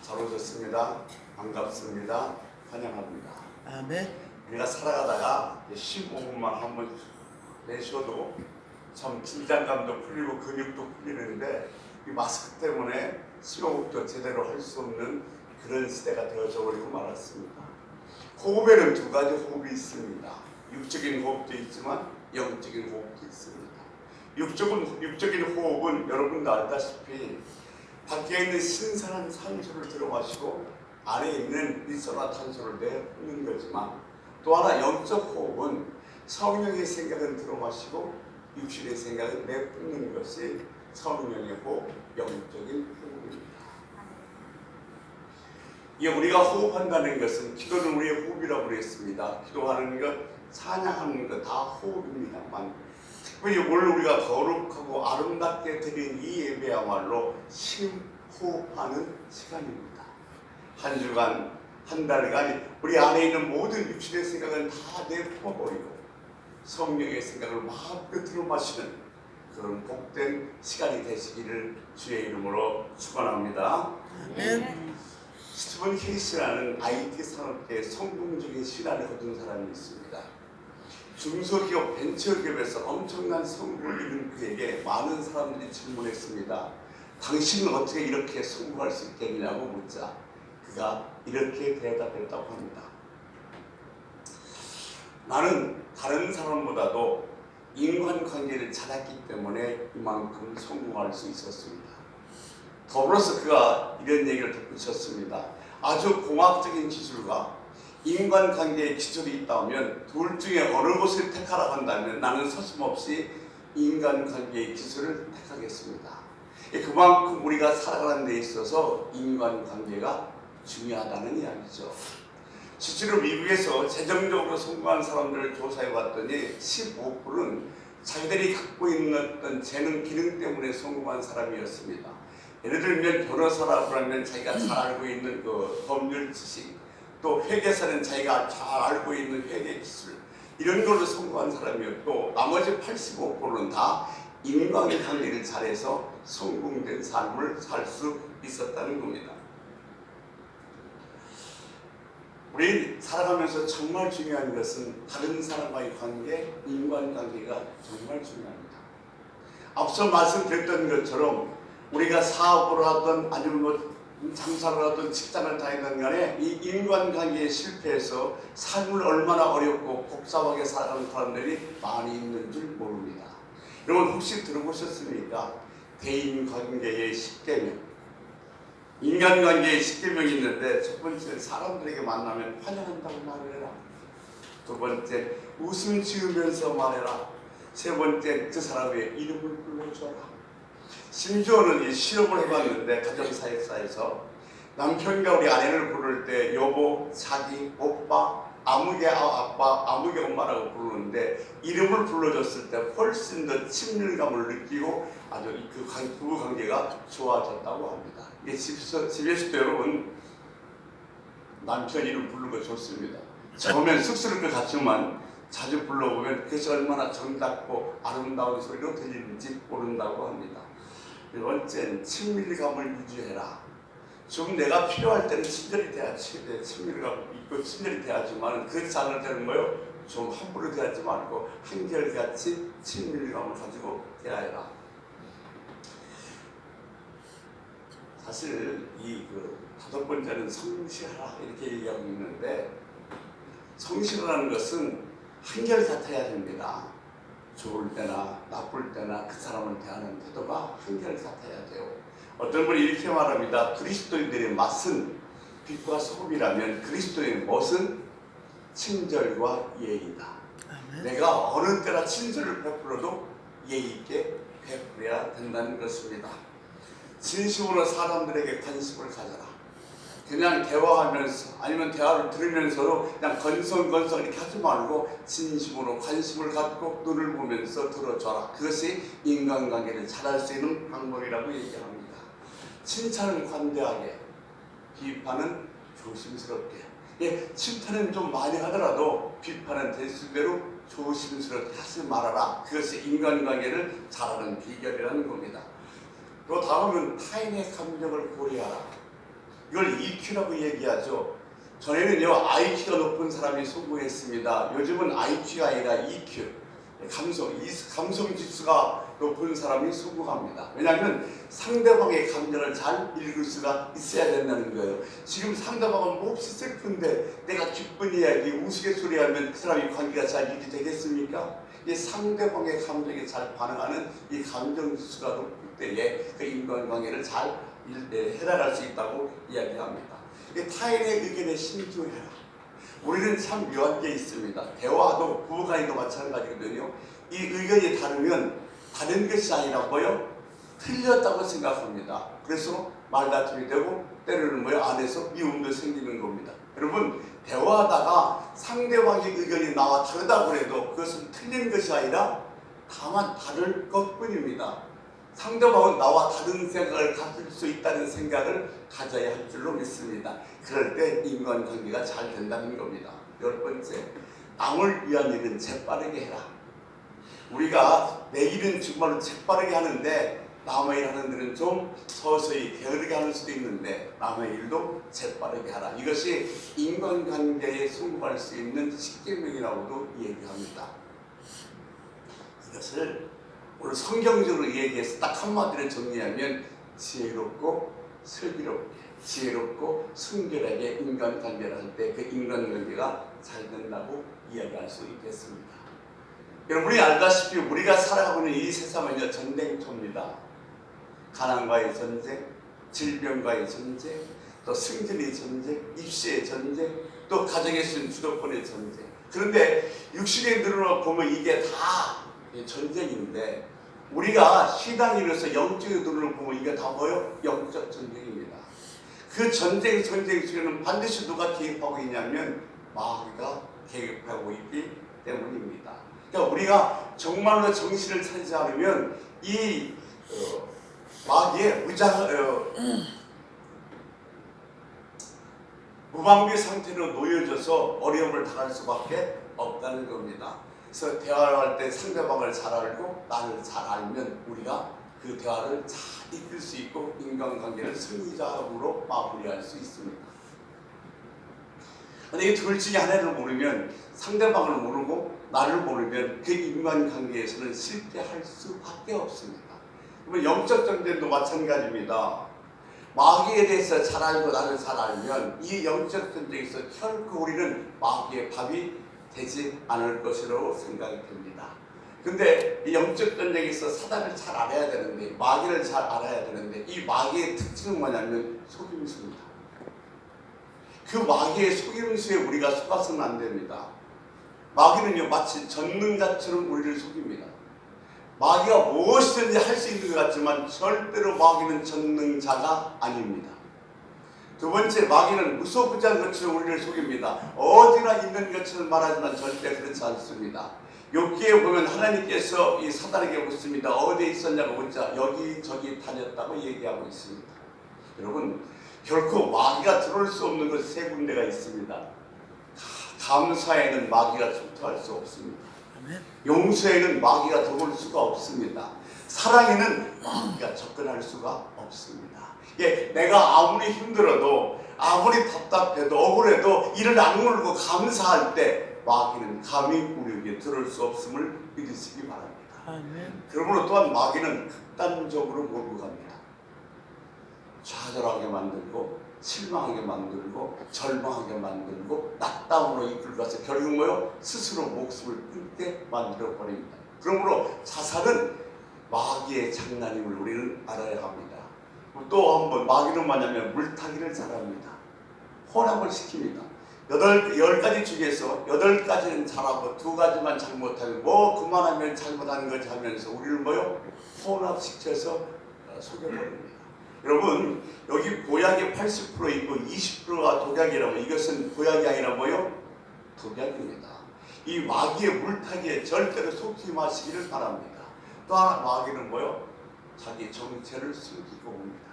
잘 오셨습니다. 반갑습니다. 환영합니다. 아멘. 우리가 살아가다가 15분만 한번 내쉬어도 참 긴장감도 풀리고 근육도 풀리는데 이 마스크 때문에 심호흡도 제대로 할 수 없는 그런 시대가 되어져 버리고 말았습니다. 호흡에는 두 가지 호흡이 있습니다. 육적인 호흡도 있지만 영적인 호흡도 있습니다. 육적인 호흡은 여러분도 알다시피 밖에 있는 신선한 산소를 들어마시고 안에 있는 일산화탄소를 내뿜는 거지만, 또 하나 영적 호흡은 성령의 생각은 들어마시고 육신의 생각은 내뿜는 것이 성령의 호흡, 영적인 호흡입니다. 이게 우리가 호흡한다는 것은, 기도는 우리의 호흡이라고 그랬습니다. 기도하는 것, 찬양하는 것 다 호흡입니다만, 특별히 오늘 우리가 거룩하고 아름답게 드린 이 예배야말로 심호흡하는 시간입니다. 한 주간, 한 달간 우리 안에 있는 모든 육신의 생각은 다 내뿜어버리고 성령의 생각을 마음껏 들어마시는 그런 복된 시간이 되시기를 주의 이름으로 축원합니다. 아멘. 스티븐 헤이스라는 IT 산업계의 성공적인 신화를 거둔 사람이 있습니다. 중소기업 벤처기업에서 엄청난 성공을 이룬 그에게 많은 사람들이 질문했습니다. 당신은 어떻게 이렇게 성공할 수 있겠냐고 묻자 그가 이렇게 대답했다고 합니다. 나는 다른 사람보다도 인간관계를 잘했기 때문에 이만큼 성공할 수 있었습니다. 더불어서 그가 이런 얘기를 덧붙였습니다. 아주 공학적인 기술과 인간관계의 기술이 있다면 둘 중에 어느 것을 택하라고 한다면 나는 서슴없이 인간관계의 기술을 택하겠습니다. 그만큼 우리가 살아가는 데 있어서 인간관계가 중요하다는 이야기죠. 실제로 미국에서 재정적으로 성공한 사람들을 조사해 봤더니 15%는 자기들이 갖고 있는 어떤 재능, 기능 때문에 성공한 사람이었습니다. 예를 들면 변호사라고 하면 자기가 잘 알고 있는 그 법률 지식, 또 회계사는 자기가 잘 알고 있는 회계 기술, 이런 걸로 성공한 사람이었고, 나머지 85%는 다 인간관계를 잘해서 성공된 삶을 살 수 있었다는 겁니다. 우리 살아가면서 정말 중요한 것은 다른 사람과의 관계, 인간관계가 정말 중요합니다. 앞서 말씀드렸던 것처럼 우리가 사업을 하든 아니면 뭐 장사를 하든 직장을 다니든 간에 이 인간관계에 실패해서 삶을 얼마나 어렵고 복잡하게 살아가는 사람들이 많이 있는 줄 모릅니다. 여러분 혹시 들어보셨습니까? 대인관계의 10계명, 인간관계의 10계명이 있는데, 첫 번째 사람들에게 만나면 환영한다고 말을 해라. 두 번째 웃음 지으면서 말해라. 세 번째 그 사람의 이름을 불러줘라. 심지어는 이 실험을 해봤는데, 가정사역사에서 남편과 우리 아내를 부를 때 여보, 자기, 오빠, 아무개 아빠, 아무개 엄마라고 부르는데 이름을 불러줬을 때 훨씬 더 친밀감을 느끼고 아주 그 부부 관계가 좋아졌다고 합니다. 이게 집에서도 여러분 남편 이름 부르는 거 좋습니다. 처음엔 쑥스러울 것 같지만 자주 불러보면 그것이 얼마나 정답고 아름다운 소리로 들리는지 모른다고 합니다. 두 번째는 친밀감을 유지해라. 좀 내가 필요할 때는 친절히 대하지, 친밀감 있고 친절히 대하지만 그렇지 않을 때는 뭐요? 좀 함부로 대하지 말고 한결같이 친밀감을 가지고 대하여라. 사실 이 다섯 번째는 성실하라 이렇게 얘기하고 있는데, 성실하라는 것은 한결같아야 됩니다. 좋을 때나 나쁠 때나 그 사람을 대하는 태도가 한결같아야 돼요. 어떤 분이 이렇게 말합니다. 그리스도인들의 맛은 빛과 소금이라면 그리스도의 멋은 친절과 예의다. 아멘. 내가 어느 때나 친절을 베풀어도 예의 있게 베풀어야 된다는 것입니다. 진심으로 사람들에게 관심을 가져라. 그냥 대화하면서 아니면 대화를 들으면서도 그냥 건성건성 이렇게 하지 말고 진심으로 관심을 갖고 눈을 보면서 들어줘라. 그것이 인간관계를 잘할 수 있는 방법이라고 얘기합니다. 칭찬은 관대하게, 비판은 조심스럽게. 칭찬은 좀 많이 하더라도 비판은 대수대로 조심스럽게 하지 말아라. 그것이 인간관계를 잘하는 비결이라는 겁니다. 또 다음은 타인의 감정을 고려하라. 이걸 EQ라고 얘기하죠. 전에는요 IQ가 높은 사람이 성공했습니다. 요즘은 IQ가 아니라 EQ, 감성 지수가 높은 사람이 성공합니다. 왜냐하면 상대방의 감정을 잘 읽을 수가 있어야 된다는 거예요. 지금 상대방은 몹시 슬픈데 내가 기쁜 이야기, 우스갯소리하면 그 사람이 관계가 잘 유지되겠습니까? 이 상대방의 감정에 잘 반응하는 이 감정 지수가 높을 때에 그 인간관계를 잘 해나갈 수 있다고 이야기합니다. 타인의 의견에 신중해라. 우리는 참 묘한 게 있습니다. 대화도 부부간에도 마찬가지거든요. 이 의견이 다르면 다른 것이 아니라 뭐요? 틀렸다고 생각합니다. 그래서 말다툼이 되고 때로는 뭐요? 안에서 미움도 생기는 겁니다. 여러분, 대화하다가 상대방의 의견이 나와 다르다고 해도 그것은 틀린 것이 아니라 다만 다를 것뿐입니다. 상대방은 나와 다른 생각을 가질 수 있다는 생각을 가져야 할 줄로 믿습니다. 그럴 때 인간관계가 잘 된다는 겁니다. 10번째, 남을 위한 일은 재빠르게 해라. 우리가 내 일은 정말로 재빠르게 하는데 남의 일 하는 데는 좀 서서히 게으르게 하는 수도 있는데 남의 일도 재빠르게 하라. 이것이 인간관계에 성공할 수 있는 십계명이라고도 얘기합니다. 이것을 오늘 성경적으로 얘기해서 딱 한마디로 정리하면 지혜롭고 슬기롭게, 지혜롭고 순결하게 인간관계를 할 때 그 인간관계가 잘 된다고 이야기할 수 있겠습니다. 여러분이 알다시피 우리가 살아가고 있는 이 세상은요 전쟁터입니다. 가난과의 전쟁, 질병과의 전쟁, 또 승진의 전쟁, 입시의 전쟁, 또 가정에 있는 주도권의 전쟁. 그런데 육신의 눈으로 보면 이게 다 전쟁인데 우리가 신앙인으로서 영적인 눈으로 보면 이게 다 뭐예요? 영적 전쟁입니다. 그 전쟁 속에는 반드시 누가 개입하고 있냐면 마귀가 개입하고 있기 때문입니다. 그러니까 우리가 정말로 정신을 차리지 않으면 이 마귀의 무방비 상태로 놓여져서 어려움을 당할 수밖에 없다는 겁니다. 그래서 대화를 할 때 상대방을 잘 알고 나를 잘 알면 우리가 그 대화를 잘 이끌 수 있고 인간관계를 승리자로 마무리할 수 있습니다. 그런데 이 둘 중에 하나를 모르면 상대방을 모르고 나를 모르면 그 인간관계에서는 실패할 수밖에 없습니다. 그러면 영적 전쟁도 마찬가지입니다. 마귀에 대해서 잘 알고 나를 잘 알면 이 영적 전쟁에서 결코 우리는 마귀의 밥이 되지 않을 것이라고 생각이 듭니다. 근데 이 영적 전쟁에서 사단을 잘 알아야 되는데 마귀를 잘 알아야 되는데 이 마귀의 특징은 뭐냐면 속임수입니다. 그 마귀의 속임수에 우리가 속아서는 안 됩니다. 마귀는요 마치 전능자처럼 우리를 속입니다. 마귀가 무엇이든지 할 수 있는 것 같지만 절대로 마귀는 전능자가 아닙니다. 두 번째, 마귀는 무소부지한 것처럼 우리를 속입니다. 어디나 있는 것처럼 말하지만 절대 그렇지 않습니다. 욥기에 보면 하나님께서 이 사단에게 묻습니다. 어디에 있었냐고 묻자 여기저기 다녔다고 얘기하고 있습니다. 여러분, 결코 마귀가 들어올 수 없는 것 세 군데가 있습니다. 감사에는 마귀가 출토할 수 없습니다. 용서에는 마귀가 들어올 수가 없습니다. 사랑에는 마귀가 접근할 수가 없습니다. 예, 내가 아무리 힘들어도 아무리 답답해도 억울해도 이를 악물고 감사할 때 마귀는 감히 우리에게 들어올 수 없음을 믿으시기 바랍니다. 아멘. 그러므로 또한 마귀는 극단적으로 몰고 갑니다. 좌절하게 만들고 실망하게 만들고 절망하게 만들고 낙담으로 이끌고 가서 결국 뭐요? 스스로 목숨을 끊게 만들어 버립니다. 그러므로 자살은 마귀의 장난임을 우리는 알아야 합니다. 또 한번 마귀는 뭐냐면 물타기를 잘합니다. 혼합을 시킵니다. 10가지 중에서 8가지는 잘하고 2가지만 잘못하면 뭐 그만하면 잘못하는 거지 하면서 우리를 뭐요? 혼합시켜서 속여버립니다. 여러분, 여기 보약이 80% 있고 20%가 독약이라고, 이것은 보약이 아니라 뭐요? 독약입니다. 이 마귀의 물타기에 절대로 속지 마시기를 바랍니다. 또 하나 마귀는 뭐요? 자기 정체를 숨기고 옵니다.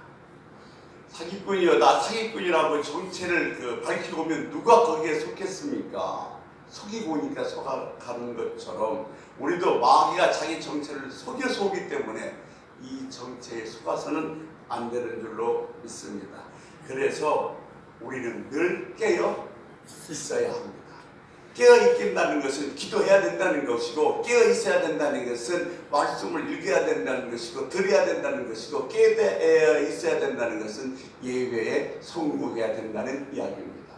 사기꾼이요, 나 사기꾼이라고 정체를 밝히고 오면 누가 거기에 속겠습니까? 속이고 오니까 속아가는 것처럼 우리도 마귀가 자기 정체를 속여서 오기 때문에 이 정체에 속아서는 안 되는 줄로 믿습니다. 그래서 우리는 늘 깨어 있어야 합니다. 깨어 있긴다는 것은 기도해야 된다는 것이고, 깨어 있어야 된다는 것은 말씀을 읽어야 된다는 것이고, 들어야 된다는 것이고, 깨어 있어야 된다는 것은 예배에 성공해야 된다는 이야기입니다.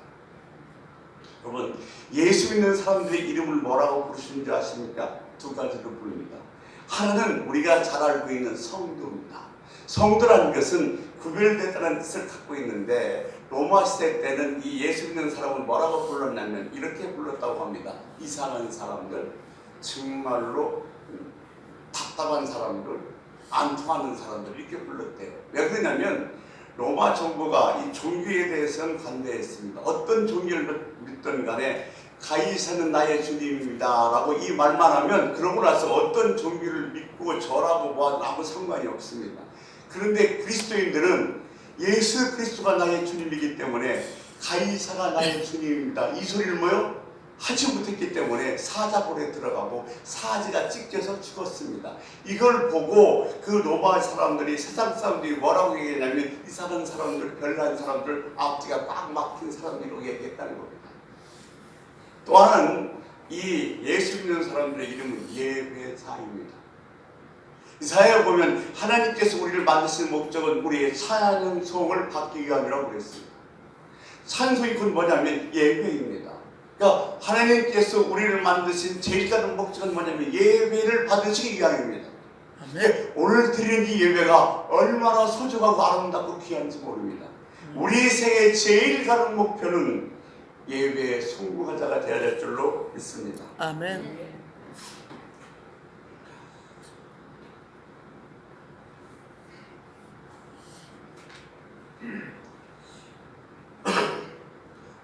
여러분, 예수 믿는 사람들의 이름을 뭐라고 부르시는 줄 아십니까? 두 가지로 부릅니다. 하나는 우리가 잘 알고 있는 성도입니다. 성도라는 것은 구별됐다는 뜻을 갖고 있는데, 로마 시대 때는 이 예수 믿는 사람을 뭐라고 불렀냐면 이렇게 불렀다고 합니다. 이상한 사람들, 정말로 답답한 사람들, 안 통하는 사람들, 이렇게 불렀대요. 왜 그러냐면 로마 정부가 이 종교에 대해서는 관대했습니다. 어떤 종교를 믿든 간에 가이사는 나의 주님입니다 라고 이 말만 하면 그러고 나서 어떤 종교를 믿고 절하고 뭐 아무 상관이 없습니다. 그런데 그리스도인들은 예수 그리스도가 나의 주님이기 때문에 가이사가 나의 주님입니다, 이 소리를 뭐요? 하지 못했기 때문에 사자굴에 들어가고 사지가 찢겨서 죽었습니다. 이걸 보고 그 로마 사람들이, 세상 사람들이 뭐라고 얘기했냐면 이상한 사람들, 별난 사람들, 앞뒤가 꽉 막힌 사람들이라고 얘기했다는 겁니다. 또 하나는 이 예수 믿는 사람들의 이름은 예배사입니다. 이사야에 보면 하나님께서 우리를 만드신 목적은 우리의 찬송을 받기 위함이라고 그랬습니다. 찬송이 그건 뭐냐면 예배입니다. 그러니까 하나님께서 우리를 만드신 제일 다른 목적은 뭐냐면 예배를 받으시기 위함입니다. 오늘 드리는 이 예배가 얼마나 소중하고 아름답고 귀한지 모릅니다. 우리 생의 제일 다른 목표는 예배의 성공한 자가 되어야 될 줄로 믿습니다. 아멘.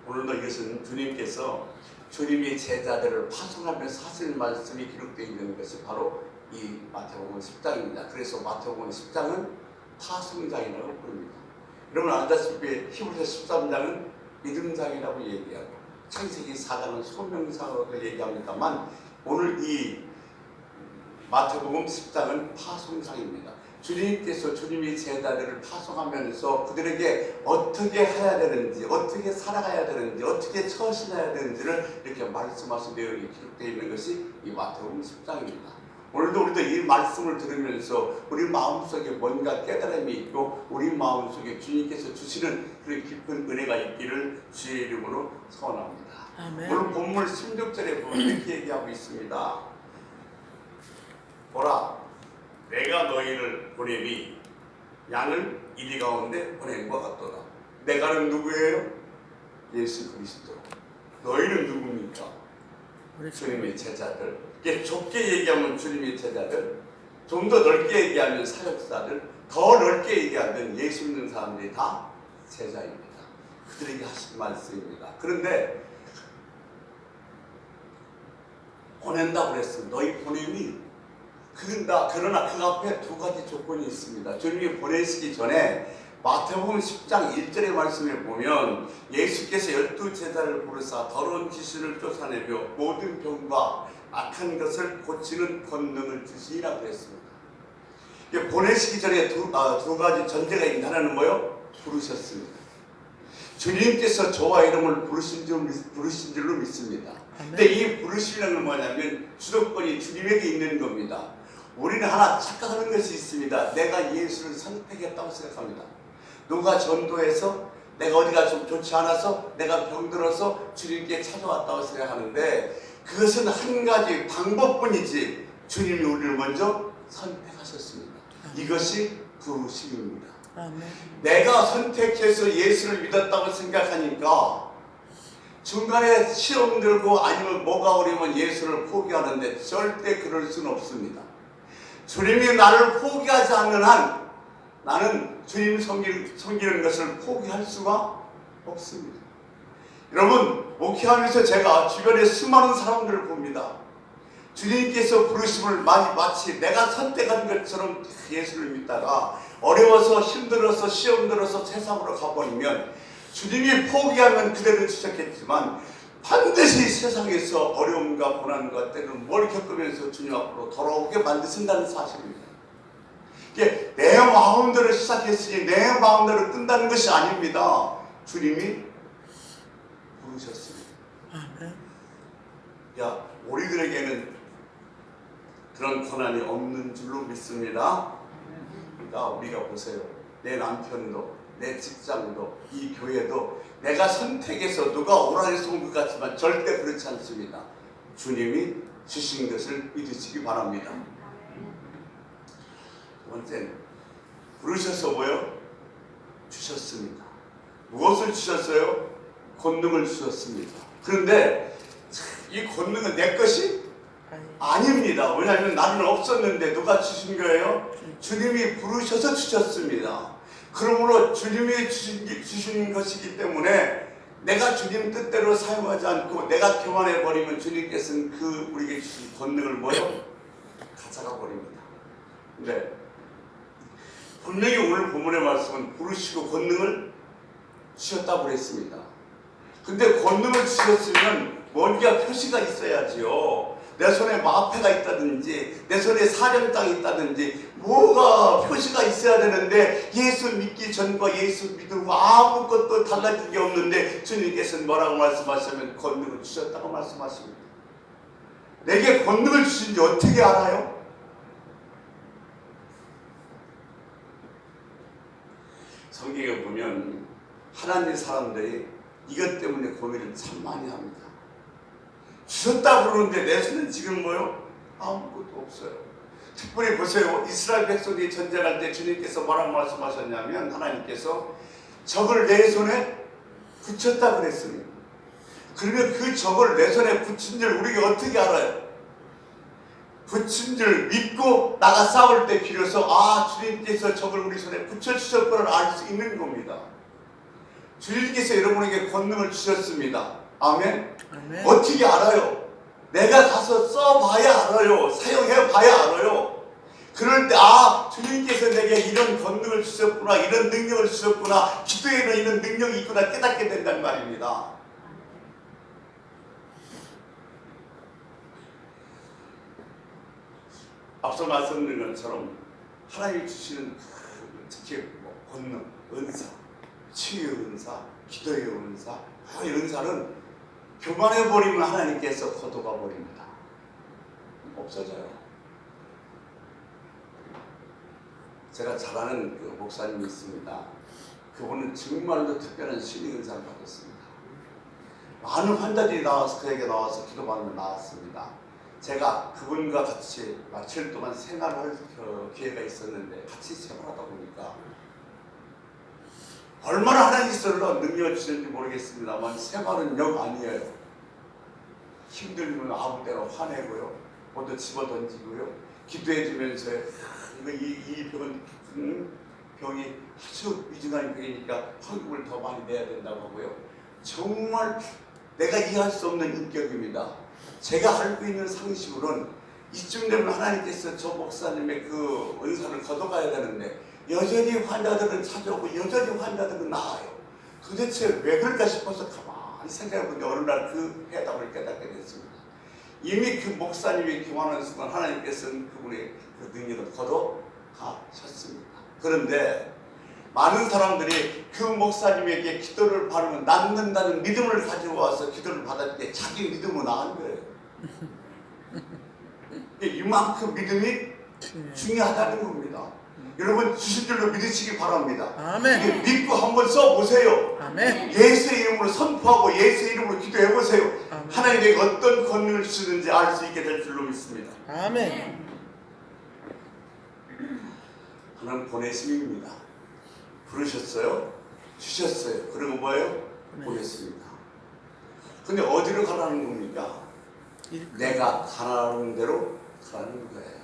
오늘도 이것은 주님께서 주님의 제자들을 파송하면서 하신 말씀이 기록되어 있는 것이 바로 이 마태복음 10장입니다. 그래서 마태복음 10장은 파송장이라고 부릅니다. 여러분 알다시피 히브리서 13장은 믿음장이라고 얘기하고 창세기 4장은 소명상으로 얘기합니다만 오늘 이 마태복음 10장은 파송장입니다. 주님께서 주님의 제자들을 파송하면서 그들에게 어떻게 해야 되는지, 어떻게 살아가야 되는지, 어떻게 처신해야 되는지를 이렇게 말씀하신 내용이 기록되어 있는 것이 이 마태복음 10장입니다. 오늘도 우리도 이 말씀을 들으면서 우리 마음속에 뭔가 깨달음이 있고 우리 마음속에 주님께서 주시는 그런 깊은 은혜가 있기를 주의 이름으로 소원합니다. 아멘. 오늘 본문 16절에 보면 이렇게 얘기하고 있습니다. 보라, 내가 너희를 보내니 양을 이리 가운데 보낸 것 같도다. 내가는 누구예요? 예수 그리스도. 너희는 누굽니까? 주님의 제자들. 이게 좁게 얘기하면 주님의 제자들, 좀 더 넓게 얘기하면 사역사들, 더 넓게 얘기하면 예수 믿는 사람들이 다 제자입니다. 그들에게 하신 말씀입니다. 그런데 보낸다고 그랬습니다. 너희 보냄이 그러나 그 앞에 두 가지 조건이 있습니다. 주님이 보내시기 전에 마태복음 10장 1절의 말씀에 보면 예수께서 12제자를 부르사 더러운 귀신을 쫓아내며 모든 병과 악한 것을 고치는 권능을 주시라고 했습니다. 보내시기 전에 두 가지 전제가 있는 하나는 뭐요? 부르셨습니다. 주님께서 저와 이름을 부르신 줄로 믿습니다. 근데 이 부르시는 뭐냐면 주도권이 주님에게 있는 겁니다. 우리는 하나 착각하는 것이 있습니다. 내가 예수를 선택했다고 생각합니다. 누가 전도해서 내가 어디가 좀 좋지 않아서 내가 병들어서 주님께 찾아왔다고 생각하는데 그것은 한 가지 방법뿐이지 주님이 우리를 먼저 선택하셨습니다. 이것이 부르심입니다. 내가 선택해서 예수를 믿었다고 생각하니까 중간에 시험 들고 아니면 뭐가 어려우면 예수를 포기하는데 절대 그럴 수는 없습니다. 주님이 나를 포기하지 않는 한 나는 주님 섬기는 것을 포기할 수가 없습니다. 여러분, 목회하면서 제가 주변에 수많은 사람들을 봅니다. 주님께서 부르심을 마치 내가 선택한 것처럼 예수를 믿다가 어려워서 힘들어서 시험 들어서 세상으로 가버리면 주님이 포기하면 그대로 지쳤겠지만 반드시 세상에서 어려움과 고난과 때로는 뭘 겪으면서 주님 앞으로 돌아오게 만드신다는 사실입니다. 이게 내 마음대로 시작했으니 내 마음대로 끝나는 것이 아닙니다. 주님이 부르셨습니다. 야, 우리들에게는 그런 권한이 없는 줄로 믿습니다. 그러니까 우리가 보세요. 내 남편도, 내 직장도, 이 교회도 내가 선택해서 누가 오라고 해서 온 것 같지만 절대 그렇지 않습니다. 주님이 주신 것을 믿으시기 바랍니다. 두 번째는 부르셔서 뭐요? 주셨습니다. 무엇을 주셨어요? 권능을 주셨습니다. 그런데 이 권능은 내 것이 아닙니다. 왜냐하면 나는 없었는데 누가 주신 거예요? 주님이 부르셔서 주셨습니다. 그러므로 주님이 주신 것이기 때문에 내가 주님 뜻대로 사용하지 않고 내가 교만해버리면 주님께서는 그 우리에게 주신 권능을 뭐요? 가져가 버립니다. 근데 분명히 오늘 본문의 말씀은 부르시고 권능을 주셨다고 그랬습니다. 근데 권능을 주셨으면 뭔가 표시가 있어야지요. 내 손에 마패가 있다든지 내 손에 사령장이 있다든지 뭐가 표시가 있어야 되는데 예수 믿기 전과 예수 믿고 아무것도 달라진 게 없는데 주님께서는 뭐라고 말씀하시면 권능을 주셨다고 말씀하십니다. 내게 권능을 주신지 어떻게 알아요? 성경에 보면 하나님 사람들이 이것 때문에 고민을 참 많이 합니다. 주셨다 그러는데 내 손은 지금 뭐요? 아무것도 없어요. 특별히 보세요. 이스라엘 백성이 전쟁할 때 주님께서 뭐라고 말씀하셨냐면 하나님께서 적을 내 손에 붙였다 그랬습니다. 그러면 그 적을 내 손에 붙인 줄 우리가 어떻게 알아요? 붙인 줄 믿고 나가 싸울 때 비로소 주님께서 적을 우리 손에 붙여주셨구나 알 수 있는 겁니다. 주님께서 여러분에게 권능을 주셨습니다. 아멘? 아멘. 어떻게 알아요? 내가 가서 써봐야 알아요. 사용해봐야 알아요. 그럴 때 주님께서 내게 이런 권능을 주셨구나, 이런 능력을 주셨구나, 기도에는 이런 능력이 있구나 깨닫게 된단 말입니다. 앞서 말씀드린 것처럼 하나님이 주시는 특히 권능, 은사, 치유의 은사, 기도의 은사, 이 은사는 교만해버리면 하나님께서 거둬가 버립니다. 없어져요. 제가 잘 아는 그 목사님이 있습니다. 그분은 정말로 특별한 신의 은사를 받았습니다. 많은 환자들이 나와서 그에게 나와서 기도받으며 나왔습니다. 제가 그분과 같이 며칠 동안 생활할 기회가 있었는데 같이 생활하다 보니까 얼마나 하나님께서 능력을 주시는지 모르겠습니다만 생활은 영 아니에요. 힘들면 아무 때나 화내고요. 모두 집어던지고요. 기도해주면서 이 병이 아주 위중한 병이니까 헌금을 더 많이 내야 된다고 하고요. 정말 내가 이해할 수 없는 인격입니다. 제가 알고 있는 상식으로는 이쯤 되면 하나님께서 저 목사님의 그 은사를 걷어가야 되는데 여전히 환자들은 찾아오고 여전히 환자들은 나아요. 도대체 왜 그럴까 싶어서 가만히 생각해보니 어느 날 그 해답을 깨닫게 됐습니다. 이미 그 목사님이 교만한 순간 하나님께서는 그분의 그 능력을 걷어가셨습니다. 그런데 많은 사람들이 그 목사님에게 기도를 받으면 낫는다는 믿음을 가지고 와서 기도를 받을 때 자기 믿음은 나은 거예요. 이만큼 믿음이 중요하다는 겁니다. 여러분 주신 줄로 믿으시기 바랍니다. 아멘. 믿고 한번 써보세요. 아멘. 예수의 이름으로 선포하고 예수의 이름으로 기도해보세요. 아멘. 하나님에게 어떤 권능을 주시는지 알 수 있게 될 줄로 믿습니다. 아멘. 하나님 보내심입니다. 부르셨어요. 주셨어요. 그리고 뭐예요? 보냈습니다. 근데 어디로 가라는 겁니까? 내가 가라는 대로 가라는 거예요.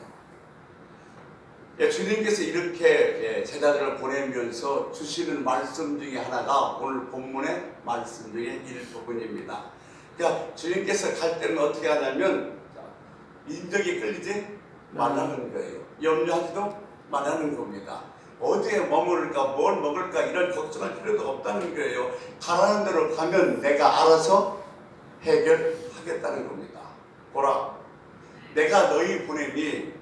주님께서 이렇게 제자들을 보내면서 주시는 말씀 중에 하나가 오늘 본문의 말씀 중에 일부분입니다. 그러니까 주님께서 갈 때는 어떻게 하냐면 인적이 끌리지 말라는 거예요. 염려하지도 말라는 겁니다. 어디에 머무를까 뭘 먹을까 이런 걱정할 필요도 없다는 거예요. 가라는 대로 가면 내가 알아서 해결하겠다는 겁니다. 보라, 내가 너희 보내니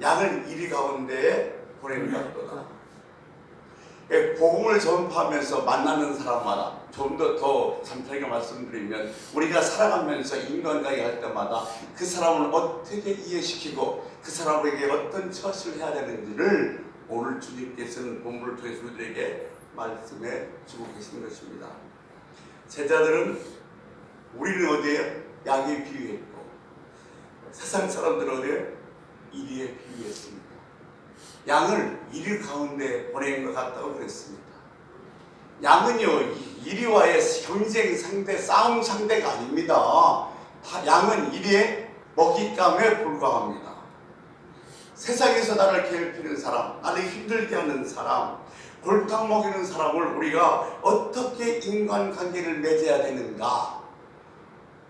양을 이리 가운데에 보낸다도다. 복음을 전파하면서 만나는 사람마다 좀 더 간단하게 말씀드리면 우리가 살아가면서 인간관계 할 때마다 그 사람을 어떻게 이해시키고 그 사람에게 어떤 처신을 해야 되는지를 오늘 주님께서는 본문을 통해서 우리들에게 말씀해 주고 계신 것입니다. 제자들은 우리는 어디에 양에 비유했고 세상 사람들은 어디에 이리에 비유했습니다. 양을 이리 가운데 보낸 것 같다고 그랬습니다. 양은요 이리와의 경쟁 상대, 싸움 상대가 아닙니다. 양은 이리의 먹잇감에 불과합니다. 세상에서 나를 괴롭히는 사람, 나를 힘들게 하는 사람, 골탕 먹이는 사람을 우리가 어떻게 인간관계를 맺어야 되는가,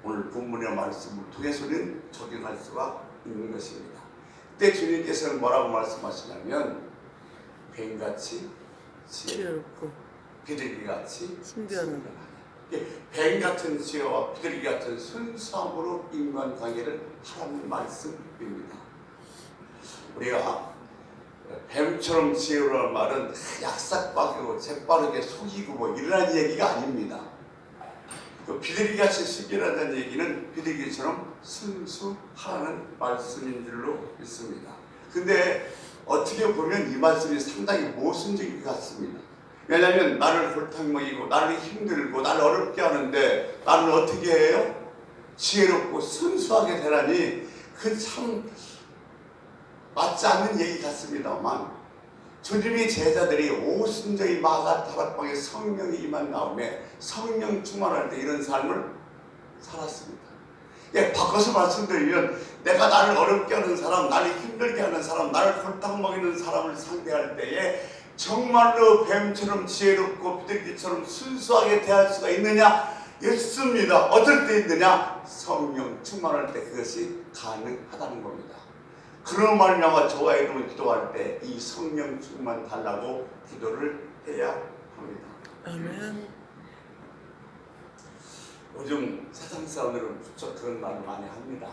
오늘 본문의 말씀을 통해서는 적용할 수가 있는 것입니다. 그때 주님께서는 뭐라고 말씀하시냐면 뱀같이 지혜롭고 비둘기같이 순수하게, 뱀 같은 지혜와 비둘기 같은 순수함으로 인간관계를 하라는 말씀입니다. 우리가 뱀처럼 지혜로운 말은 약삭빠지고 재빠르게 속이고 뭐 이런 얘기가 아닙니다. 그 비둘기같이 순결하다는 얘기는 비둘기처럼 순수하라는 말씀인 줄로 믿습니다. 근데 어떻게 보면 이 말씀이 상당히 모순적인 것 같습니다. 왜냐하면 나를 골탕 먹이고 나를 힘들고 나를 어렵게 하는데 나는 어떻게 해요? 지혜롭고 순수하게 되라니 그 참 맞지 않는 얘기 같습니다만, 주님의 제자들이 오순절이 마가 다락방에 성령이 임한 다음에 성령 충만할 때 이런 삶을 살았습니다. 바꿔서 말씀드리면 내가 나를 어렵게 하는 사람, 나를 힘들게 하는 사람, 나를 골탕 먹이는 사람을 상대할 때에 정말로 뱀처럼 지혜롭고 비둘기처럼 순수하게 대할 수가 있느냐? 있습니다. 어떨 때 있느냐? 성령 충만할 때 그것이 가능하다는 겁니다. 그런 말미암아 저와 여러분 기도할 때 이 성령 충만 달라고 기도를 해야 합니다. 아멘. 요즘 세상 사람들은 부쩍 그런 말을 많이 합니다.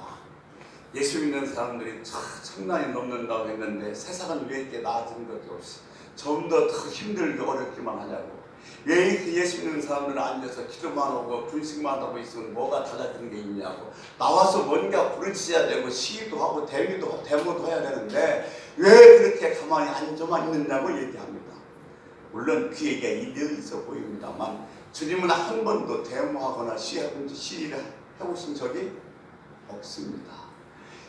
예수 믿는 사람들이 천만이 넘는다고 했는데 세상은 왜 이렇게 나아진 것도 없이 좀 더 힘들게 어렵기만 하냐고. 왜 이렇게 예수 믿는 사람들은 앉아서 기도만 하고 분식만 하고 있으면 뭐가 달라지는 게 있냐고. 나와서 뭔가 부르짖어야 되고 시위도 하고 데모도 해야 되는데 왜 그렇게 가만히 앉아만 있느냐고 얘기합니다. 물론 그 얘기가 일리가 있어 보입니다만 주님은 한 번도 데모하거나 시위를 해보신 적이 없습니다.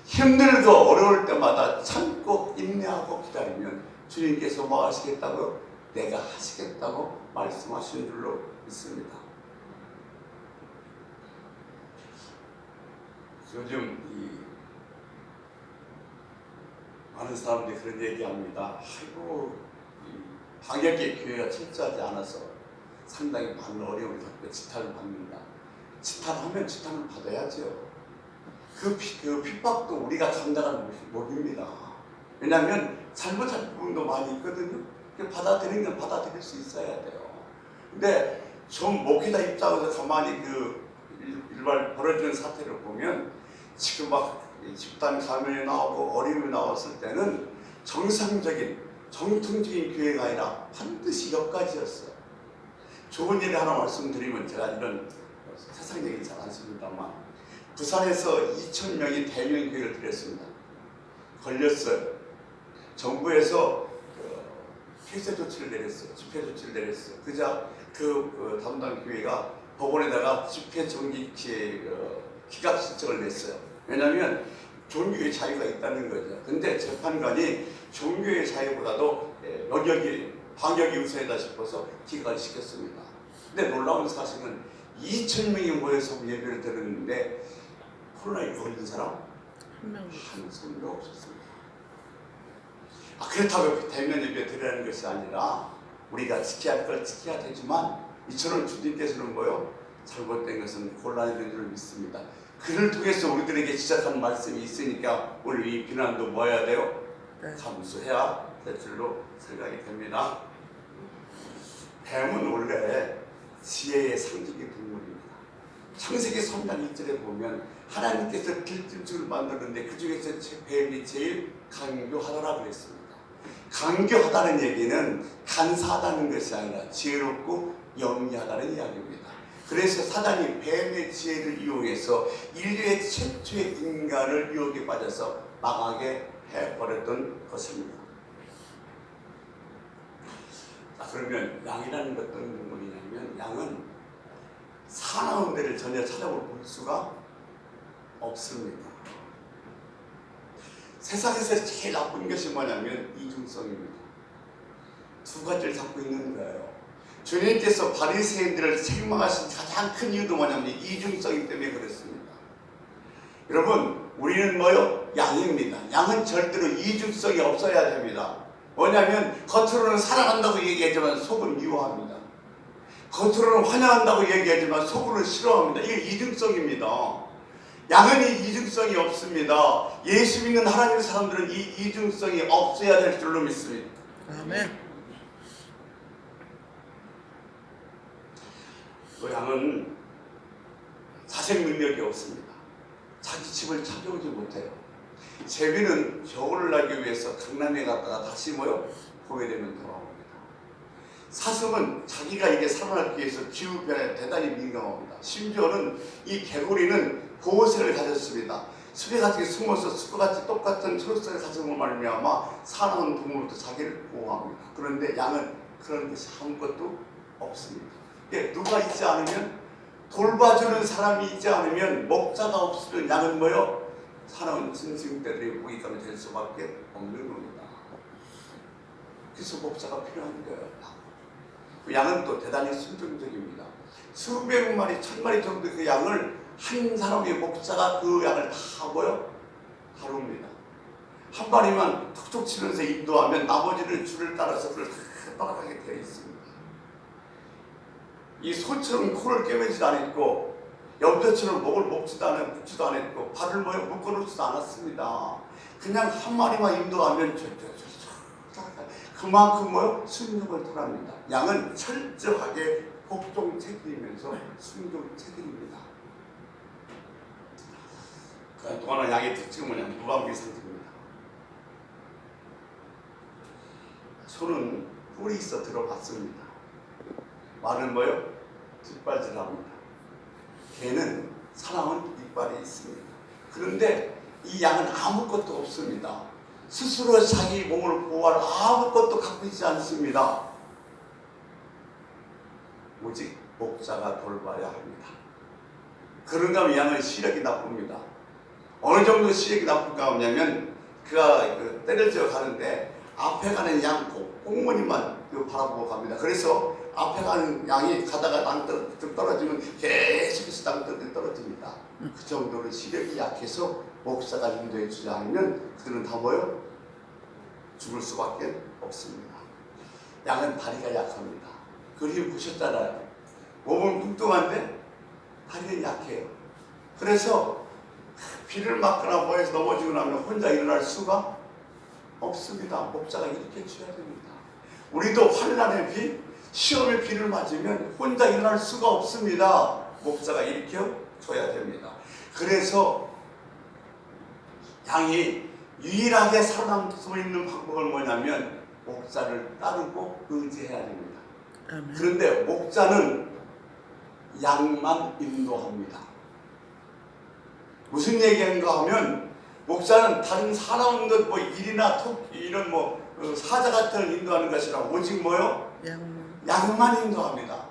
힘들고 어려울 때마다 참고 인내하고 기다리면 주님께서 뭐 하시겠다고요? 내가 하시겠다고 말씀하시는 줄로 믿습니다. 요즘 많은 사람들이 그런 얘기합니다. 아이고, 방역의 교회가 철저하지 않아서 상당히 많은 어려움을 겪고 지탄을 받는다. 지탄하면 지탄을 받아야죠. 그 핍박도 우리가 감당하는 목입니다. 왜냐하면 잘못할 부분도 많이 있거든요. 받아들이는 건 받아들일 수 있어야 돼요. 근데 좀 목회자 입장에서 가만히 일반 벌어지는 사태를 보면 지금 막 집단 감염이 나오고 어려움이 나왔을 때는 정상적인 정통적인 교회가 아니라 반드시 여기까지였어요. 좋은 예를 하나 말씀드리면, 제가 이런 세상 얘기 잘 안 씁니다만 부산에서 2,000명이 대면 교회를 드렸습니다. 걸렸어요. 정부에서 폐쇄 조치를 내렸어요. 집회 조치를 내렸어요. 그자 그 담당 교회가 법원에다가 집회 정지 기각 신청을 냈어요. 왜냐하면 종교의 자유가 있다는 거죠. 근데 재판관이 종교의 자유보다도 방역이 우선이다 싶어서 기각을 시켰습니다. 근데 놀라운 사실은 2,000명이 모여서 예배를 드렸는데 코로나에 걸린 사람 한 손도 없었습니다. 그렇다고 대면 예배 드리라는 것이 아니라 우리가 지켜야 할 걸 지켜야 되지만 이처럼 주님께서는 잘못된 것은 곤란이 줄 믿습니다. 그를 통해서 우리들에게 시작한 말씀이 있으니까 오늘 이 비난도 뭐 해야 돼요? 감수해야 될 줄로 생각이 됩니다. 뱀은 원래 지혜의 상징의 동물입니다. 창세기 3장 1절에 보면 하나님께서 들짐승을 만드는데 그 중에서 뱀이 제일 강교하다라고 했습니다. 간교하다는 얘기는 간사하다는 것이 아니라 지혜롭고 영리하다는 이야기입니다. 그래서 사단이 뱀의 지혜를 이용해서 인류의 최초의 인간을 유혹에 빠져서 망하게 해버렸던 것입니다. 자, 그러면 양이라는 것은 어떤 뭐냐면 양은 사나운 데를 전혀 찾아볼 수가 없습니다. 세상에서 제일 나쁜 것이 뭐냐면 이중성입니다. 두 가지를 갖고 있는 거예요. 주님께서 바리새인들을 책망하신 가장 큰 이유도 뭐냐면 이중성이 때문에 그렇습니다. 여러분, 우리는 뭐요? 양입니다. 양은 절대로 이중성이 없어야 됩니다. 뭐냐면 겉으로는 사랑한다고 얘기하지만 속은 미워합니다. 겉으로는 환영한다고 얘기하지만 속으로는 싫어합니다. 이게 이중성입니다. 양은 이 이중성이 없습니다. 예수 믿는 하나님의 사람들은 이 이중성이 없어야 될 줄로 믿습니다. 아멘. 그 양은 자생 능력이 없습니다. 자기 집을 찾아오지 못해요. 제비는 겨울을 나기 위해서 강남에 갔다가 다시 포획되면 돌아옵니다. 사슴은 자기가 이게 살아남기 위해서 기후변화에 대단히 민감합니다. 심지어는 이 개구리는 보호색을 가졌습니다. 수레같이 숨어서 수컷같이 똑같은 초록색을 가진 걸 말미암아 사나운 동물부터 자기를 보호합니다. 그런데 양은 그런 것이 아무것도 없습니다. 누가 있지 않으면, 돌봐주는 사람이 있지 않으면, 목자가 없으면 양은 사나운 짐승떼들이 먹잇감이 될 수밖에 없는 겁니다. 그래서 목자가 필요한 거예요. 양은 또 대단히 순종적입니다. 수백 마리, 1000마리 정도 그 양을 한 사람의 목자가 그 양을 다 다룹니다. 한 마리만 툭툭 치면서 인도하면 나머지는 줄을 따라서 그걸 다 따라가게 되어 있습니다. 이 소처럼 코를 꿰매지도 않았고, 염소처럼 목을 묶지도 않았고, 발을 묶어놓지도 않았습니다. 그냥 한 마리만 인도하면 그만큼 순종을 토합니다. 양은 철저하게 복종 체질이면서 순종 체질입니다. 또 하나 양의 특징은 뭐냐면 무방비상태입니다. 소는 뿔이 있어 들어봤습니다. 말은 뒷발질합니다. 개는 사나운 이빨이 있습니다. 그런데 이 양은 아무것도 없습니다. 스스로 자기 몸을 보호할 아무것도 갖고 있지 않습니다. 오직 목자가 돌봐야 합니다. 그런가 하면 양은 시력이 나쁩니다. 어느 정도 시력이 나쁜가 하냐면 그가 때려져 가는데 앞에 가는 양 꽁무니만 바라보고 갑니다. 그래서 앞에 가는 양이 가다가 땅 떨어지면 계속해서 땅 떨어집니다. 그 정도로 시력이 약해서 목사가 인도해 주지 않으면 그들은 다 죽을 수밖에 없습니다. 양은 다리가 약합니다. 그림 보셨잖아요. 몸은 뚱뚱한데 다리는 약해요. 그래서 비를 맞거나 뭐해서 넘어지고 나면 혼자 일어날 수가 없습니다. 목자가 이렇게 줘야 됩니다. 우리도 환난의 비, 시험의 비를 맞으면 혼자 일어날 수가 없습니다. 목자가 일으켜 줘야 됩니다. 그래서 양이 유일하게 살아남을 수 있는 방법은 뭐냐면 목자를 따르고 의지해야 됩니다. 그런데 목자는 양만 인도합니다. 무슨 얘기인가 하면 목자는 다른 사나운 것 일이나 토끼 이런 사자 같은 걸 인도하는 것이라 오직 양만 인도합니다.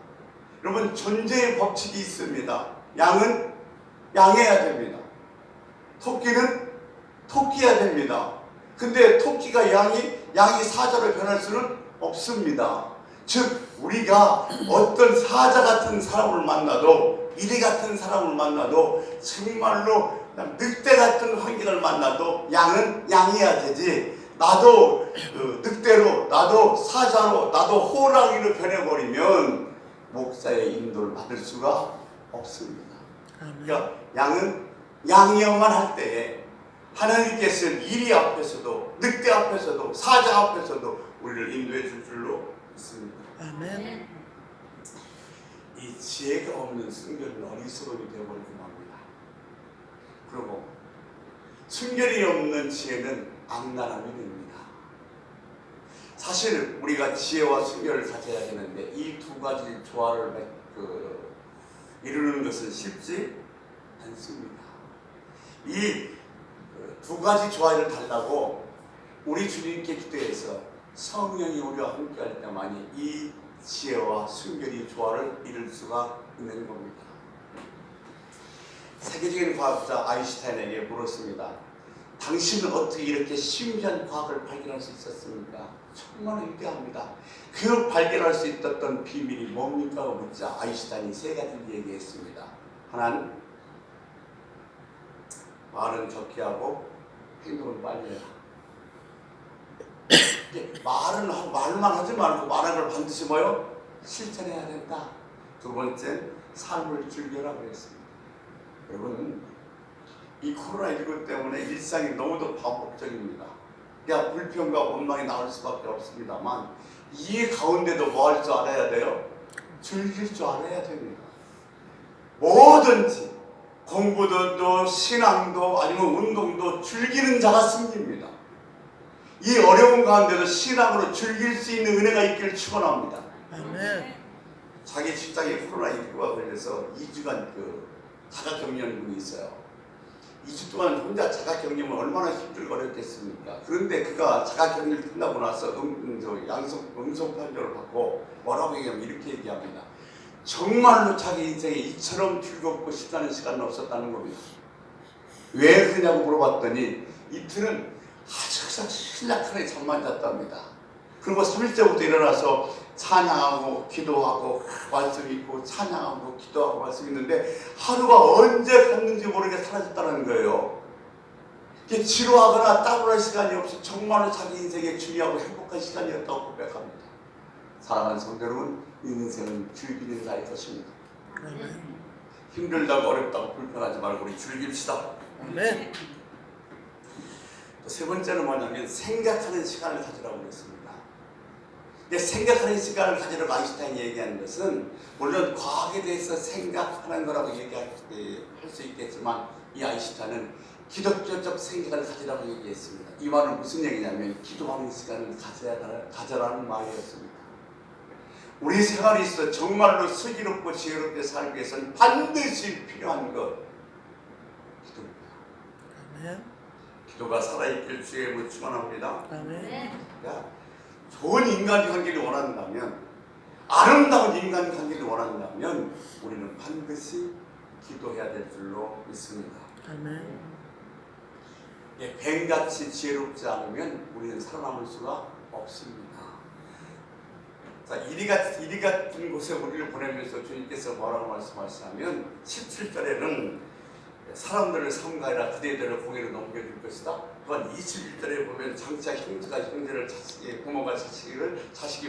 여러분, 존재의 법칙이 있습니다. 양은 양해야 됩니다. 토끼는 토끼해야 됩니다. 근데 토끼가 양이 사자로 변할 수는 없습니다. 즉 우리가 어떤 사자 같은 사람을 만나도, 이리 같은 사람을 만나도, 정말로 늑대 같은 환경을 만나도 양은 양해야 되지, 나도 늑대로, 나도 사자로, 나도 호랑이로 변해버리면 목사의 인도를 받을 수가 없습니다. 그러니까 양은 양이어만 할 때에 하나님께서는 이리 앞에서도, 늑대 앞에서도, 사자 앞에서도 우리를 인도해 줄 줄로 믿습니다. 아멘. 이 지혜가 없는 순결은 어리석음이 되어버리기만 합니다. 그리고 순결이 없는 지혜는 악랄함이 됩니다. 사실 우리가 지혜와 순결을 가져야 되는데 이 두 가지 조화를 이루는 것은 쉽지 않습니다. 이 두 가지 조화를 달라고 우리 주님께 기도해서 성령이 우리와 함께할 때만이 이 지혜와 순결이 조화를 이룰 수가 있는 겁니다. 세계적인 과학자 아인슈타인에게 물었습니다. 당신은 어떻게 이렇게 신비한 과학을 발견할 수 있었습니까? 정말 위대합니다. 그 발견할 수 있었던 비밀이 뭡니까? 묻자 아인슈타인이 세 가지를 얘기했습니다. 하나는 말은 적게 하고 행동을 빨리 해라. 말만 하지 말고 말하는 걸 반드시 뭐요? 실천해야 된다. 두 번째, 삶을 즐겨라 그랬습니다. 여러분, 이 코로나19 때문에 일상이 너무도 반복적입니다. 그러니까 불평과 원망이 나올 수밖에 없습니다만 이 가운데도 뭐 할 줄 알아야 돼요? 즐길 줄 알아야 됩니다. 뭐든지 공부도 신앙도 아니면 운동도 즐기는 자가 승리입니다. 이 어려운 가운데도 신앙으로 즐길 수 있는 은혜가 있기를 축원합니다. 아멘. 자기 직장에 코로나19가 걸려서 2주간 자가격리하는 분이 있어요. 2주 동안 혼자 자가격리하면 얼마나 힘들고 어렵겠습니까? 그런데 그가 자가격리를 끝나고 나서 음성 판정을 받고 뭐라고 얘기하면 이렇게 얘기합니다. 정말로 자기 인생에 이처럼 즐겁고 신나는 시간은 없었다는 겁니다. 왜 그러냐고 물어봤더니 이틀은 아주 신락하게 잠만 잤답니다. 그리고 3일째부터 일어나서 찬양하고 기도하고 말씀 읽고 찬양하고 기도하고 말씀 읽는데 하루가 언제 갔는지 모르게 사라졌다는 거예요. 이게 지루하거나 따분한 시간이 없이 정말로 자기 인생에 중요하고 행복한 시간이었다고 고백합니다. 사랑하는 성도 여러분, 인생은 즐기는 자의 것입니다. 힘들다고 어렵다고 불평하지 말고 우리 즐깁시다. 아멘. 세 번째는 뭐냐면 생각하는 시간을 가지라고 했습니다. 생각하는 시간을 가지라고 아인슈타인이 얘기하는 것은 물론 과학에 대해서 생각하는 거라고 얘기할 수 있겠지만 이 아인슈타인은 기독교적 생각을 가지라고 얘기했습니다. 이 말은 무슨 얘기냐면 기도하는 시간을 가져라는 말이었습니다. 우리 생활에 있어 정말로 슬기롭고 지혜롭게 살기 위해서는 반드시 필요한 것 기도입니다. 아멘. 기도가 살아있길 주의 이름으로 축원합니다. 아멘. 좋은 인간관계를 원한다면, 아름다운 인간관계를 원한다면 우리는 반드시 기도해야 될 줄로 믿습니다. 아멘. 뱀같이 지혜롭지 않으면 우리는 살아남을 수가 없습니다. 자, 이리 같은 곳에 우리를 보내면서 주님께서 뭐라고 말씀하시냐면 17절에는 사람들을 삼가해라 그대들을 공의로 넘겨줄 것이다. 또한 21절에 보면 장차 형제가 형제를 부모가 자식이